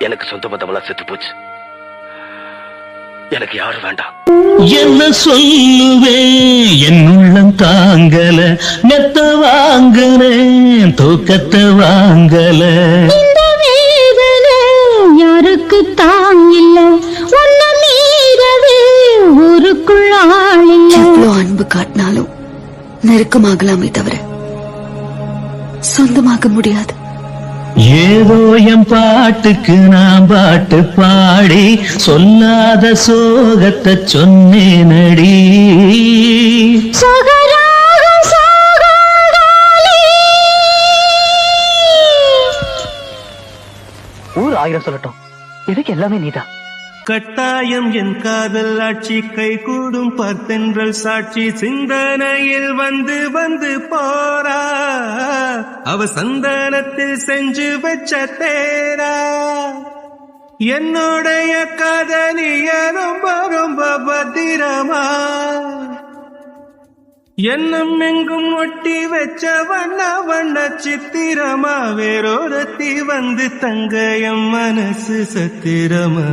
எனக்கு சொந்த பந்தமெல்லாம் செத்து போச்சு. எனக்கு யாரும் வேண்டாம். என்ன சொல்லுவேன், என் உள்ளம் தாங்கல, மெத்த வாங்குறேன், தூக்கத்தை வாங்கல. இந்த வேதனை யாருக்கு தாங்கில்ல, உன்னை மீறவே ஊருக்குள் ஆளில்ல. எவ்வளவு அன்பு காட்டினாலும் நெருக்கமாகலாமே தவிர சொந்தமாக முடியாது. ஏதோ என் பாட்டுக்கு நான் பாட்டு பாடி சொல்லாத சோகத்தை சொன்னேனடி. ஊர் ஆயிரம் சொல்லட்டும், இதுக்கு எல்லாமே நீதான். கட்டாயம் என் காதல் ஆட்சி கை கூடும் பார்த்தென்றல் சாட்சி சிந்தனையில் வந்து வந்து போரா அவ சந்தனத்தில் செஞ்சு வச்ச தேரா. என்னுடைய காதலிய ரொம்ப ரொம்ப பத்திரமா எண்ணம் எங்கும் ஒட்டி வச்ச வண்ண வண்ண சித்திரமா வேறொருத்தி வந்து தங்க என் மனசு சத்திரமா.